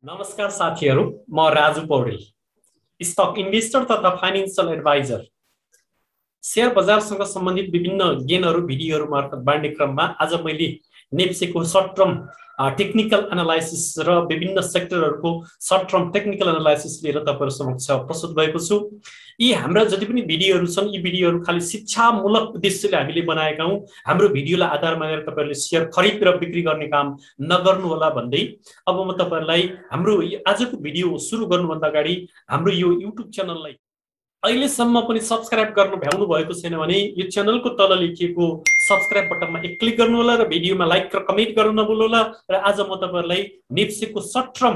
नमस्कार साथीहरू, म राजु पौडेल, स्टक इन्भेस्टर तथा फाइनेन्शियल एडभाइजर। शेयर बजारसँग सम्बन्धित विभिन्न ज्ञानहरू भिडियोहरू मार्फत बाँड्ने क्रममा आज मैले नेप्सेको सर्ट टर्म टेक्निकल एनालाइसिस र विभिन्न सेक्टरहरूको सर्ट टर्म टेक्निकल एनालाइसिस लिएर तपाईहरु समक्ष प्रस्तुत भएको छु। यी हाम्रा जति पनि भिडियोहरू छन्, यी भिडियोहरू खाली शिक्षामूलक उद्देश्यले हामीले बनाएका हौं। हाम्रो भिडियोलाई आधार मानेर तपाईहरुले शेयर खरिद र बिक्री गर्ने काम नगर्नु होला भन्दै अब म तपाईहरुलाई हाम्रो आजको भिडियो सुरु गर्नुभन्दा अगाडि हाम्रो यो युट्युब च्यानललाई अहिलेसम्म पनि सब्स्क्राइब गर्नु भ्याउनु भएको छैन भने यो च्यानलको तल लेखिएको सब्स्क्राइब बटनमा एक क्लिक गर्नु होला र भिडियोमा लाइक र कमेन्ट गर्न नभुल्नु होला। र आज म तपाईहरुलाई नेप्सेको सर्ट टर्म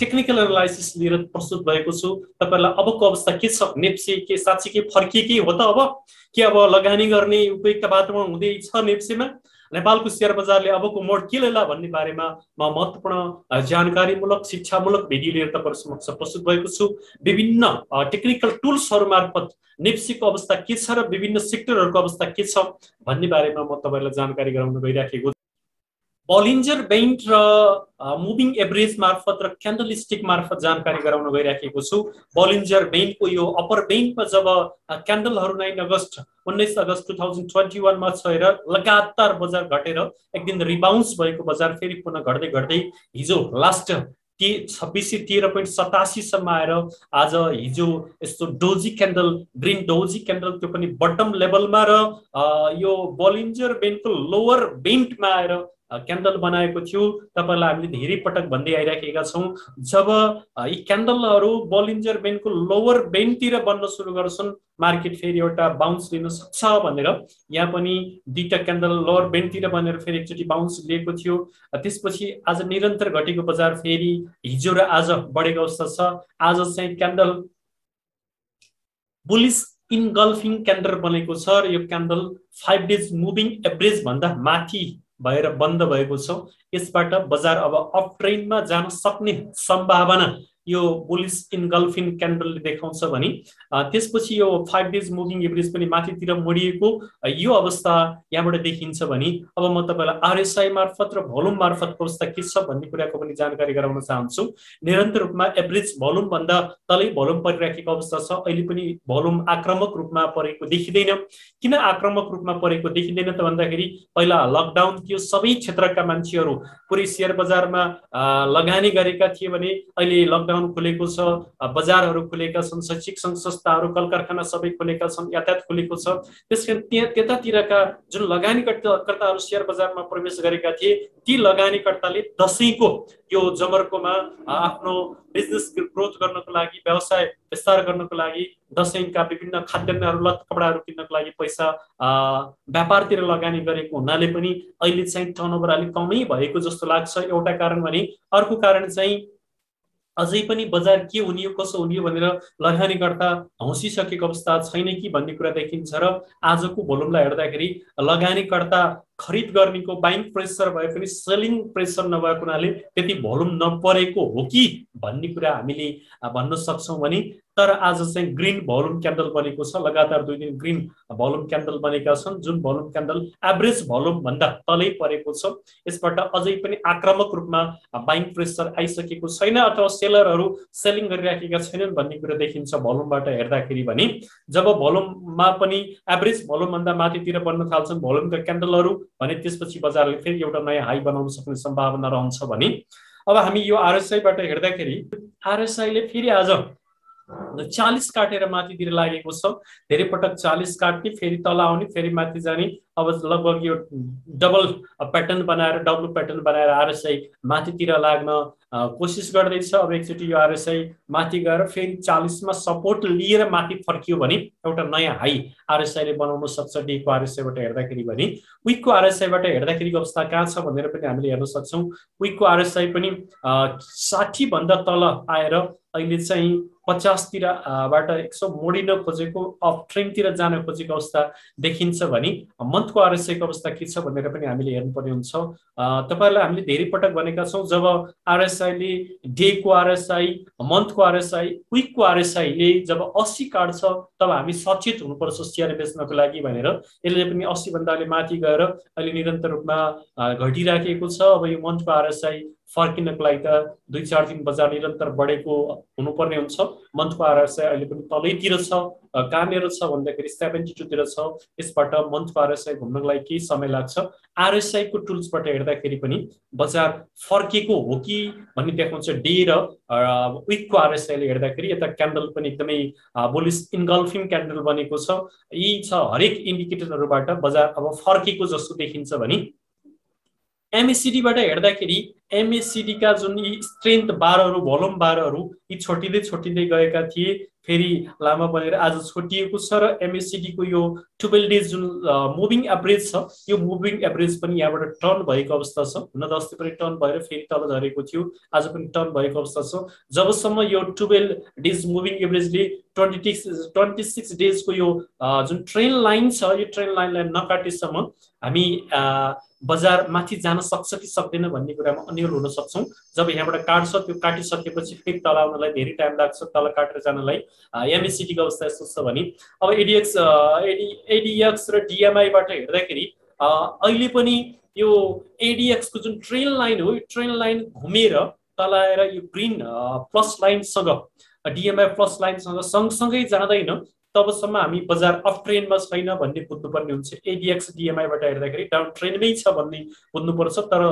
टेक्निकल एनालाइसिस लिएर प्रस्तुत भएको छु। तपाईहरुलाई अबको अवस्था के छ, नेप्से के साच्चै के फर्किएकै हो त, अब के अब लगानी गर्ने उपयुक्त वातावरण हुँदै छ नेप्सेमा, नेपालको शेयर बजारले अबको मोड के लेला भन्ने बारेमा म महत्त्वपूर्ण जानकारीमूलक शिक्षामूलक भिडियो लिएर तपाईहरु समक्ष प्रस्तुत भएको छु। विभिन्न टेक्निकल टुल्सहरु मार्फत नेप्सेको अवस्था के छ र विभिन्न सेक्टरहरुको अवस्था के छ भन्ने बारेमा म तपाईहरुलाई जानकारी गराउन गइराखेको छु। बलिन्जर बैंड र मुभिङ एभरेज मार्फत र क्यान्डल स्टिक मार्फत जानकारी गराउन गइराखेको छु। बलिन्जर बैंडको यो अपर बैंडमा जब क्यान्डलहरु 19 अगस्त 2021 मा छोएर लगातार बजार घटेर एक दिन रिबाउन्स भएको बजार फेरि पुनः घट्दै घट्दै हिजो लास्ट 2613.87 सम्म आएर आज हिजो यस्तो doji candle, green doji candle, त्यो पनि बटम लेभलमा र यो बलिन्जर बैंडको लोअर बैंडमा आएर क्यान्डल बनाएको थियो। तपाईहरुलाई हामीले धेरै पटक भन्दै आइराखेका छौं, जब यी क्यान्डलहरु बलिन्जर बैंडको लोअर बैंडतिर बन्न सुरु गर्छन् मार्केट फेरि एउटा बाउन्स लिन सक्छ भनेर। यहाँ पनि दुईटा क्यान्डल लोअर बैंडतिर बनेर फेरि एकचोटी बाउन्स लिएको थियो। त्यसपछि आज निरन्तर घटेको बजार फेरि हिजो र आज बढेको अवस्था छ। आज चाहिँ क्यान्डल बुलिश इनगल्फिङ क्यान्डल बनेको छ र यो क्यान्डल 5 डेज मुभिङ एभरेज भन्दा माथि भएर बन्द भएको छ। यसबाट बजार अब अप ट्रेन्डमा जान सक्ने सम्भावना यो बुलिश इनगल्फिङ क्यान्डलले देखाउँछ भने त्यसपछि यो 5 डेज मुभिङ एभरेज पनि माथितिर मोडिएको यो अवस्था यहाँबाट देखिन्छ भने अब म तपाईलाई आरएसआई मार्फत र भोल्युम मार्फतको अवस्था के छ भन्ने कुराको पनि जानकारी गराउन चाहन्छु। निरन्तर रूपमा एभरेज भोल्युम भन्दा तलै भोल्युम परिराखेको अवस्था छ। अहिले पनि भोल्युम आक्रामक रूपमा परेको देखिदैन। किन आक्रामक रूपमा परेको देखिदैन त भन्दाखेरि पहिला लकडाउन थियो, सबै क्षेत्रका मान्छेहरू पुरै शेयर बजारमा लगानी गरेका थिए भने अहिले लकडाउन खुलेको छ, बजारहरू खुलेका छन्, शैक्षिक संघ संस्थाहरू, कल कारखाना सबै खुलेका छन्, यातायात खुलेको छ। त्यसकारण त्यतातिरका जुन लगानीकर्ताहरू शेयर बजारमा प्रवेश गरेका थिए ती लगानीकर्ताले दशैंको यो जमर्कोमा आफ्नो बिजनेस ग्रोथ गर्नको लागि, व्यवसाय विस्तार गर्नको लागि, दशैंका विभिन्न खाद्यान्नहरू, लत्ता कपडाहरू किन्नको लागि पैसा व्यापारतिर लगानी गरेको हुनाले पनि अहिले चाहिँ टर्नओभर अलिक कमै भएको जस्तो लाग्छ, एउटा कारण भने। अर्को कारण चाहिँ अझै पनि बजार के हुने हो, कसो हुने हो भनेर लगानीकर्ता हौसिसकेको अवस्था छैन कि भन्ने कुरा देखिन्छ। र आजको भोल्युमलाई हेर्दाखेरि लगानीकर्ता खरिद गर्नेको बाइङ प्रेसर भए पनि सेलिङ प्रेसर नभएको हुनाले त्यति भोल्युम नपरेको हो कि भन्ने कुरा हामीले भन्न सक्छौं भने। तर आज चाहिँ ग्रीन भोल्युम क्यान्डल बनेको छ, लगातार 2 दिन ग्रीन भोल्युम क्यान्डल बनेका छन्, जुन भोल्युम क्यान्डल एभरेज भोल्युम भन्दा तलै परेको छ। यसबाट अझै पनि आक्रामक रूपमा बाइङ प्रेसर आइसकेको छैन अथवा सेलरहरू सेलिङ गरिराखेका छैनन् भन्ने कुरा देखिन्छ भोल्युमबाट हेर्दाखेरि भने। जब भोल्युममा पनि एभरेज भोल्युम भन्दा माथितिर बन्न थाल्छन् भोल्युमका क्यान्डलहरू भने त्यसपछि बजारले फेरि एउटा नयाँ हाई बनाउन सक्ने सम्भावना रहन्छ भने। अब हामी यो आरएसआईबाट हेर्दाखेरि आरएसआईले फेरि आज 40 काटेर माथितिर लागेको छ। धेरै पटक 40 काट्ने, फेरि तल आउने, फेरि माथि जाने। अब लगभग यो डबल प्याटर्न बनाएर, डब्लु प्याटर्न बनाएर आरएसआई माथितिर लाग्न कोसिस गर्दैछ। अब एकचोटि यो आरएसआई माथि गएर फेरि 40 मा सपोर्ट लिएर माथि फर्कियो भने एउटा नयाँ हाई आरएसआईले बनाउन सक्छ डेको आरएसआईबाट हेर्दाखेरि भने। विकको आरएसआईबाट हेर्दाखेरिको अवस्था कहाँ छ भनेर पनि हामीले हेर्न सक्छौं। विकको आरएसआई पनि 60 भन्दा तल आएर अहिले चाहिँ 50 तिर बाट 100 मोडिन खोजेको, अप ट्रेन्डतिर जान खोजेको अवस्था देखिन्छ भने मन्थको आरएसआई को अवस्था के छ भनेर पनि हामीले हेर्नुपर्ने हुन्छ। तपाईहरुलाई हामीले धेरै पटक भनेका छौं, जब आरएसआई ले डे को आरएसआई, मन्थ को आरएसआई, विक को आरएसआई ले जब 80 काट्छ तब हामी सचेत हुनुपर्छ शेयर बेच्नको लागि भनेर। यसले पनि 80 भन्दा अलि माथि गएर अहिले निरन्तर रूपमा घटिराखेको छ। अब यो मन्थको आरएसआई फर्किनको लागि त 2-4 दिन बजार निरन्तर बढेको हुनुपर्ने हुन्छ। मन्थको आरएसआई अहिले पनि तलैतिर छ, कहाँनिर छ भन्दाखेरि 72 तिर छ। यसबाट मन्थको आरएसआई घुम्नको लागि केही समय लाग्छ। आरएसआई को टुल्सबाट हेर्दाखेरि पनि बजार फर्केको हो कि भन्ने देखाउँछ। डे र विकको आरएसआईले हेर्दाखेरि यता क्यान्डल पनि एकदमै बुलिश इन्गल्फिङ क्यान्डल बनेको छ। यी छ हरेक इन्डिकेटरहरूबाट बजार अब फर्केको जस्तो देखिन्छ भने एमएसिडी बाट हेर्दाखेरि एमएसिडी का जुन यी स्ट्रेन्थ बारहरू भोल्युम बारहरू यी छोटिँदै गएका थिए, फेरि लामो बनेर आज छोटिएको छ र एमएसिडी को यो 12 डेज जुन मुभिङ एभरेज छ यो मुभिङ एभरेज पनि यहाँबाट टर्न भएको अवस्था छ। हुन त अस्ति पनि टर्न भएर फेरि तल झरेको थियो, आज पनि टर्न भएको अवस्था छ। जबसम्म यो 12 डेज मुभिङ एभरेजले 26 डेज को यो जुन ट्रेन लाइन छ यो ट्रेन लाइनलाई नकाटेसम्म हामी बजार माथि जान सक्छ कि सक्दैन भन्ने कुरामा अन्यल हुन सक्छौं। जब यहाँबाट काट्छ त्यो काटिसकेपछि फेरि तल आउनलाई धेरै टाइम लाग्छ, तल काटेर जानलाई। एमएसिडी को अवस्था यस्तो छ भने अब एडीएक्स र डीएमआई बाट हेर्दाखेरि अहिले पनि यो एडीएक्स को जुन ट्रेन लाइन हो यो ट्रेन लाइन घुमेर तल आएर यो ग्रीन प्लस लाइन सँग डीएमआई प्लस लाइन सँग सँगसँगै जाँदैन तबसम्म हामी बजार अफ ट्रेनमा छैन भन्ने बुझ्नुपर्ने हुन्छ। एडीएक्स डीएमआई बाट हेर्दाखेरि डाउन ट्रेनमै छ भन्ने बुझ्नुपर्छ। तर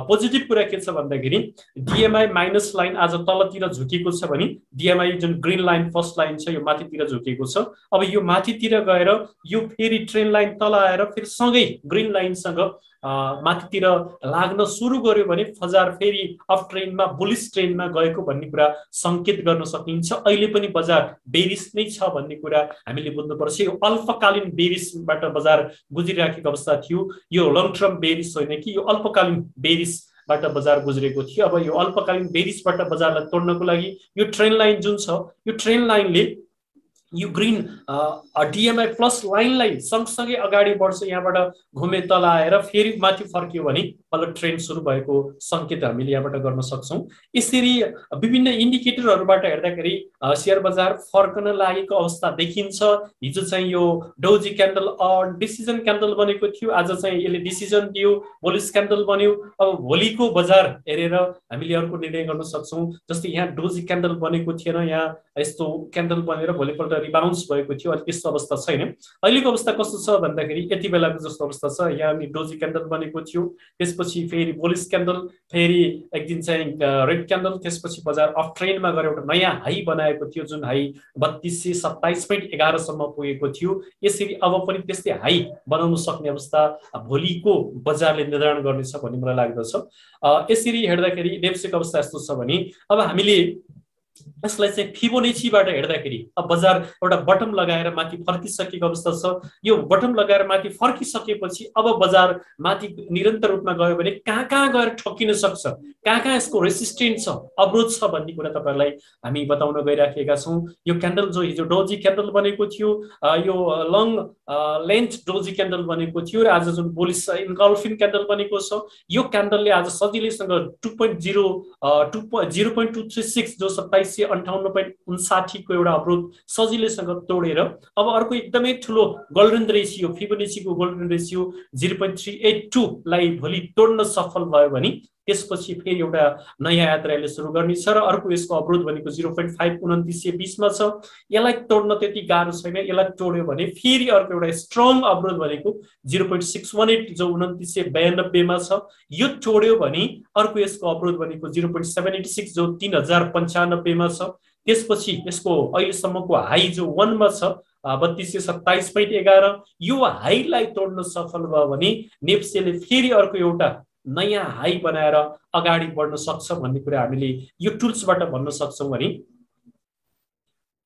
पोजिटिभ कुरा के छ भन्दाखेरि डीएमआई माइनस लाइन आज तलतिर झुकेको छ भने डीएमआई जुन ग्रीन लाइन फर्स्ट लाइन छ यो माथितिर झुकेको छ। अब यो माथितिर गएर यो फेरि ट्रेन लाइन तल आएर फेरि सँगै ग्रीन लाइनसँग माथितिर लाग्न सुरु गर्यो भने बजार फेरि अफ ट्रेनमा बुलिश ट्रेनमा गएको भन्ने कुरा संकेत गर्न सकिन्छ। अहिले पनि बजार बेरिस नै छ भन्ने कुरा हामीले बुझ्नुपर्छ। यो अल्पकालीन बेरिसबाट बजार गुजिरहेको अवस्था थियो, यो लङ टर्म बेरिस होइन कि यो अल्पकालीन बेरिसबाट बजार गुज्रेको थियो। अब यो अल्पकालीन बेरिसबाट बजारलाई तोड्नको लागि यो ट्रेन लाइन जुन छ यो ट्रेन लाइनले यो ग्रीन डीएमआई प्लस लाइनलाई सँगसँगै अगाडि बढ्छ, यहाँबाट घुमे तल आएर फेरि माथि फर्कियो भने बल्ल ट्रेन्ड सुरु भएको संकेत हामीले यहाँबाट गर्न सक्छौं। यसरी विभिन्न इन्डिकेटरहरूबाट हेर्दाखेरि शेयर बजार फर्कन लागेको अवस्था देखिन्छ। हिजो चाहिँ यो डोजी क्यान्डल डिसिजन क्यान्डल बनेको थियो, आज चाहिँ यसले डिसिजन दियो, बुलिश क्यान्डल बन्यो। अब भोलिको बजार हेरेर हामीले अर्को निर्णय गर्न सक्छौं। जस्तै यहाँ डोजी क्यान्डल बनेको थिएन, यहाँ यस्तो क्यान्डल बनेर भोलिपल्ट रिबाउन्स भएको थियो, अहिले त्यस्तो अवस्था छैन। अहिलेको अवस्था कस्तो छ भन्दाखेरि यति बेलाको जस्तो अवस्था छ। यहाँ डोजी क्यान्डल बनेको थियो, त्यसपछि फेरि बुलिश क्यान्डल, फेरि एक दिन चाहिँ रेड क्यान्डल, त्यसपछि बजार अफ ट्रेनमा गएर एउटा नयाँ हाई बनाएको थियो जुन हाई 3227.11 सम्म पुगेको थियो। यसरी अब पनि त्यस्तै हाई बनाउन सक्ने अवस्था भोलिको बजारले निर्धारण गर्नेछ भन्ने मलाई लाग्दछ। यसरी हेर्दाखेरि नेप्सेको अवस्था यस्तो छ भने अब हामीले यसलाई चाहिँ फिबोनाचीबाट हेर्दाखेरि अब बजार एउटा बटम लगाएर माथि फर्किसकेको अवस्था छ। यो बटम लगाएर माथि फर्किसकेपछि अब बजार माथि निरन्तर रूपमा गयो भने कहाँ कहाँ गएर ठोकिन सक्छ, कहाँ यसको रेसिस्टेन्ट छ, अवरोध छ भन्ने कुरा तपाईहरुलाई हामी बताउन गइराखेका छौं। यो क्यान्डल जो हिजो डोजी क्यान्डल बनेको थियो, यो लङ लेन्थ डोजी क्यान्डल बनेको थियो र आज जुन बुलिश इन्गल्फिङ क्यान्डल बनेको छ यो क्यान्डलले आज सजिलैसँग 0.236 जो 2758.59 को एउटा अवरोध सजिलैसँग तोडेर अब अर्को एकदमै ठूलो गोल्डन रेशियो फिबोनाचीको गोल्डन रेशियो 0.382 लाई भोलि तोड्न सफल भयो भने त्यसपछि फेरि एउटा नयाँ यात्राले सुरु गर्ने छ र अर्को यसको अवरोध भनेको 0.52920 मा छ। यसलाई तोड्न त्यति गाह्रो छैन, यसलाई तोड्यो भने फेरि अर्को एउटा स्ट्रङ अवरोध भनेको 0.618 जो 2992 मा छ। यो तोड्यो भने अर्को यसको अवरोध भनेको 0.786 जो 3095 मा छ। त्यसपछि यसको अहिलेसम्मको हाई जो 1 मा छ 3227.11 यो हाईलाई तोड्न सफल भयो भने नेप्सेले फेरि अर्को एउटा नयाँ हाई बनाएर अगाडि बढ्न सक्छ भन्ने कुरा हामीले यो टुल्सबाट भन्न सक्छौं। भने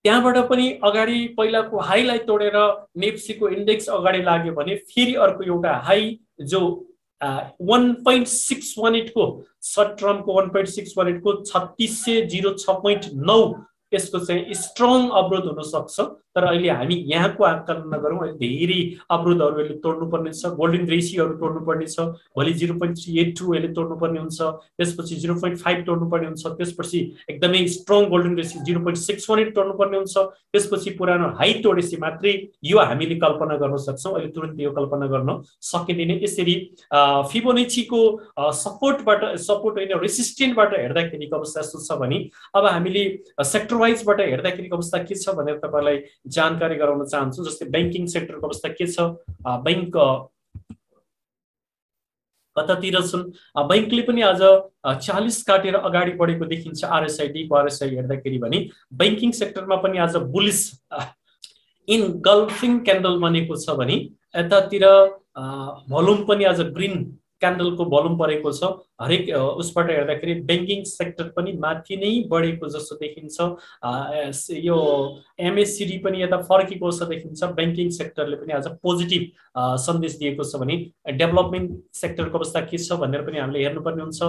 त्यहाँबाट पनि अगाडि पहिलाको हाईलाई तोडेर नेप्सीको इन्डेक्स अगाडि लाग्यो भने फेरि अर्को एउटा हाई जो 1.618 को सर्ट टर्मको 1.618 को 3606.9 यसको चाहिँ स्ट्रङ अवरोध हुन सक्छ। तर अहिले हामी यहाँको आकलन नगरौँ, अहिले धेरै अवरोधहरू यसले तोड्नुपर्ने छ। गोल्डन रेसियोहरू तोड्नुपर्ने छ। भोलि 0.382 यसले तोड्नुपर्ने हुन्छ, त्यसपछि 0.5 तोड्नुपर्ने हुन्छ, त्यसपछि एकदमै स्ट्रङ गोल्डन रेसियो 0.618 तोड्नुपर्ने हुन्छ, त्यसपछि पुरानो हाई तोडेपछि मात्रै यो हामीले कल्पना गर्न सक्छौँ। अहिले तुरन्त यो कल्पना गर्न सकिँदैन। यसरी फिबोनाचीको सपोर्ट होइन रेसिस्टेन्टबाट हेर्दाखेरिको अवस्था यस्तो छ भने अब हामीले सेक्टर वाइजबाट हेर्दाखेरिको अवस्था के छ भनेर तपाईँलाई जानकारी गराउन चाहन्छु। जस्तै ब्याङ्किङ सेक्टरको अवस्था के छ, बैंक कतातिर छन्। बैंकले पनि आज 40 काटेर अगाडि बढेको देखिन्छ आरएसआई हेर्दाखेरि भने बैंकिङ सेक्टरमा पनि आज बुलिस इनगल्फिङ क्यान्डल बनेको छ भने यतातिर भोल्युम पनि आज ग्रीन क्यान्डलको भोल्युम परेको छ। हरेक उसबाट हेर्दाखेरि ब्याङ्किङ सेक्टर पनि माथि नै बढेको जस्तो देखिन्छ। यो एमएससिडी पनि यता फर्केको जस्तो देखिन्छ। ब्याङ्किङ सेक्टरले पनि आज पोजिटिभ सन्देश दिएको छ भने डेभलपमेन्ट सेक्टरको अवस्था के छ भनेर पनि हामीले हेर्नुपर्ने हुन्छ।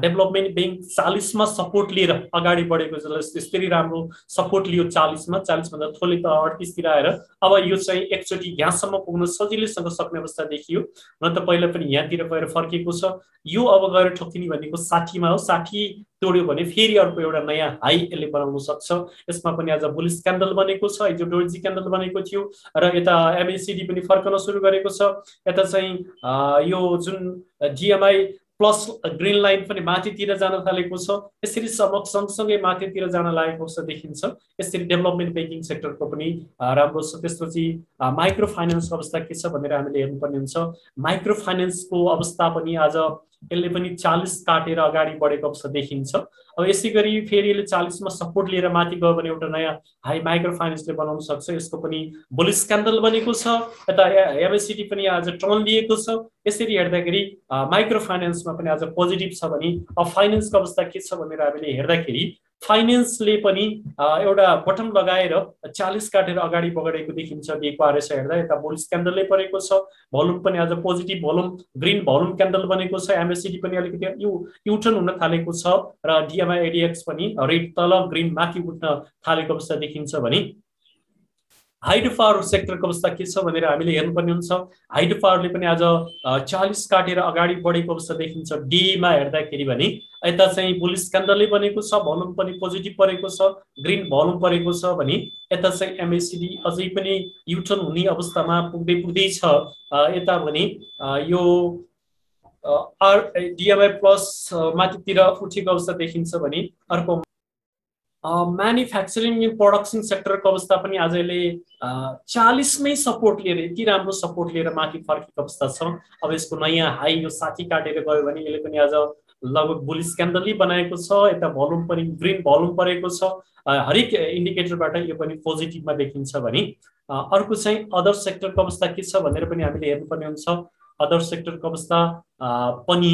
डेभलपमेन्ट ब्याङ्क 40 मा सपोर्ट लिएर अगाडि बढेको छ। त्यसरी राम्रो सपोर्ट लियो 40 मा, 40 भन्दा थोरै त 38 तिर आएर अब यो चाहिँ एकचोटि यहाँसम्म पुग्न सजिलैसँग सक्ने अवस्था देखियो। न त पहिला पनि यहाँतिर गएर फर्केको छ। यो अब गएर ठोकिने भनेको 60 मा हो। 60 तोड्यो भने फेरि अर्को एउटा नयाँ हाई यसले बनाउन सक्छ। यसमा पनि आज बुलिस क्यान्डल बनेको छ, हिजो डोजी क्यान्डल बनेको थियो र यता एमएसिडी पनि फर्कन सुरु गरेको छ। यता चाहिँ यो जुन जिएमआई प्लस ग्रीन लाइन पनि माथितिर जान थालेको छ। यसरी सँगसँगै माथितिर जान लागेको जस्तो देखिन्छ। यसरी डेभलपमेन्ट ब्याङ्किङ सेक्टरको पनि राम्रो छ। त्यसपछि माइक्रो फाइनेन्सको अवस्था के छ भनेर हामीले हेर्नुपर्ने हुन्छ। माइक्रो फाइनेन्सको अवस्था पनि आज यसले पनि 40 काटेर अगाडि बढेको अवस्था देखिन्छ। अब यसै गरी फेरि यसले 40 मा सपोर्ट लिएर माथि गयो भने एउटा नयाँ हाई माइक्रो फाइनेन्सले बनाउन सक्छ। यसको पनि बुलिस क्यान्डल बनेको छ। यता एमएससिडी पनि आज टर्न लिएको छ। यसरी हेर्दाखेरि माइक्रो फाइनेन्समा पनि आज पोजिटिभ छ भने अब फाइनेन्सको अवस्था के छ भनेर हामीले हेर्दाखेरि फाइनेन्सले पनि एउटा बटम लगाएर 40 काटेर अगाडि बढेको देखिन्छ। दिएको आरएसआई हेर्दा यता बुलिस क्यान्डलले परेको छ। भोल्युम पनि आज positive volume green volume candle बनेको छ। एमएससिडी पनि अलिकति युटर्न हुन थालेको छ र डिएमआई एडिएक्स पनि रेड तल ग्रीन माथि उठ्न थालेको अवस्था देखिन्छ भने हाइड्रो पावर सेक्टरको अवस्था के छ भनेर हामीले हेर्नुपर्ने हुन्छ। हाइड्रो पावरले पनि आज 40 काटेर अगाडि बढेको अवस्था देखिन्छ। डीमा हेर्दाखेरि भने यता चाहिँ बुलिस क्यान्डलले बनेको छ। भोल्युम पनि पोजिटिभ परेको छ, ग्रीन भोल्युम परेको छ भने यता चाहिँ एमएससिडी अझै पनि युटर्न हुने अवस्थामा पुग्दै छ। यता भने यो डिएमआई प्लस माथितिर उठेको अवस्था देखिन्छ भने अर्को म्यानुफ्याक्चरिङ एन्ड प्रोडक्सन सेक्टरको अवस्था पनि आज यसले 40 मै सपोर्ट लिएर यति राम्रो सपोर्ट लिएर माथि फर्केको अवस्था छ। अब यसको नयाँ हाई यो 60 काटेर गयो भने यसले पनि आज लगभग बुलिस क्यान्डलै बनाएको छ। यता भोल्युम पनि ग्रीन भोल्युम परेको छ। हरेक इन्डिकेटरबाट यो पनि पोजिटिभमा देखिन्छ भने अर्को चाहिँ अदर सेक्टरको अवस्था के छ भनेर पनि हामीले हेर्नुपर्ने हुन्छ। अदर सेक्टरको अवस्था पनि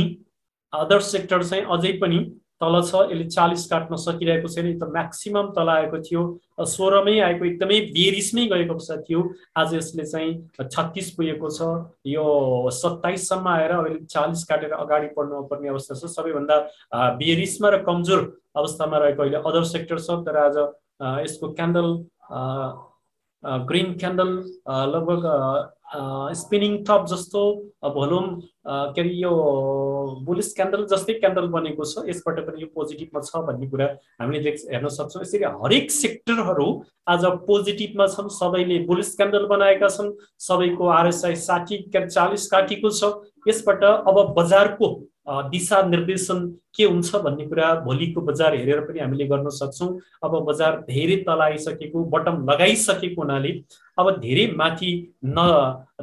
अदर सेक्टर चाहिँ अझै पनि तल छ। यसले 40 काट्न सकिरहेको छैन। यो त म्याक्सिमम तल आएको थियो, 16 मै आएको, एकदमै बेरिसमै गएको अवस्था थियो। आज यसले चाहिँ 36 पुगेको छ। यो 27 सम्म आएर अहिले 40 काटेर अगाडि बढ्नु पर्ने अवस्था छ। सबैभन्दा बेरिसमा र कमजोर अवस्थामा रहेको अहिले अदर सेक्टर छ। तर आज यसको क्यान्डल ग्रीन क्यान्डल लगभग स्पिनिङ टप जस्तो भोल्युम के अरे यो बुलिस क्यान्डल जस्तै क्यान्डल बनेको छ। यसबाट पनि यो पोजिटिभमा छ भन्ने कुरा हामीले हेर्न सक्छौँ। यसरी हरेक सेक्टरहरू आज पोजिटिभमा छन्। सबैले बुलिस क्यान्डल बनाएका छन्। सबैको आरएसआई 40 काटेको छ। यसबाट अब बजारको दिशा निर्देशन के हुन्छ भन्ने कुरा भोलिको बजार हेरेर पनि हामीले गर्न सक्छौँ। अब बजार धेरै तल आइसकेको, बटम लगाइसकेको हुनाले अब धेरै माथि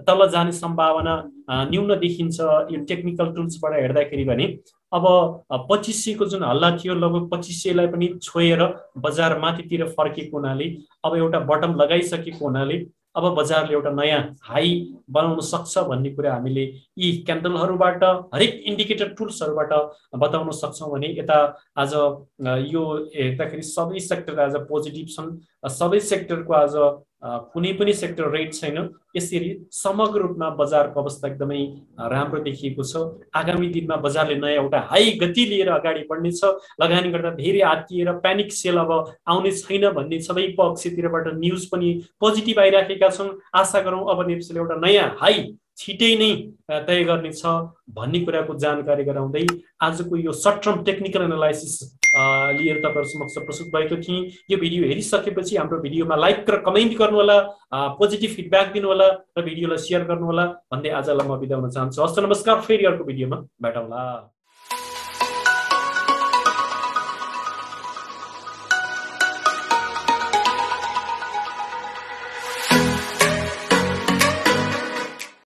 तल जाने सम्भावना न्यून देखिन्छ। यो टेक्निकल टुल्सबाट हेर्दाखेरि भने अब 2500 को जुन हल्ला थियो लगभग 2500 लाई पनि छोएर बजार माथितिर फर्केको हुनाले अब एउटा बटम लगाइसकेको हुनाले अब बजारले एउटा नयाँ हाई बनाउन सक्छ भन्ने कुरा हामीले यी क्यान्डलहरूबाट हरेक इन्डिकेटर टुल्सहरूबाट बताउन सक्छौँ भने यता आज यो हेर्दाखेरि सबै सेक्टर आज पोजिटिभ छन्। सबै सेक्टरको आज कुनै पनि सेक्टर रेट छैन। यसरी समग्र रूपमा बजारको अवस्था एकदमै राम्रो देखिएको छ। आगामी दिनमा बजारले नयाँ एउटा हाई गति लिएर अगाडि बढ्नेछ। लगानी गर्दा धेरै आत्तिएर प्यानिक सेल अब आउने छैन भन्ने सबै पक्षतिरबाट न्युज पनि पोजिटिभ आइराखेका छन्। आशा गरौँ अब नेप्सीले एउटा नयाँ हाई छिटै नै तय गर्नेछ भन्ने कुराको जानकारी गराउँदै आजको यो सर्ट टर्म टेक्निकल एनालाइसिस लिएर तपाईँहरू समक्ष प्रस्तुत भएको थिएँ। यो भिडियो हेरिसकेपछि हाम्रो भिडियोमा लाइक र कमेन्ट गर्नुहोला, पोजिटिभ फिडब्याक दिनुहोला र भिडियोलाई सेयर गर्नुहोला भन्दै आजलाई म बिदा हुन चाहन्छु। हस्त नमस्कार, फेरि अर्को भिडियोमा भेटौँला।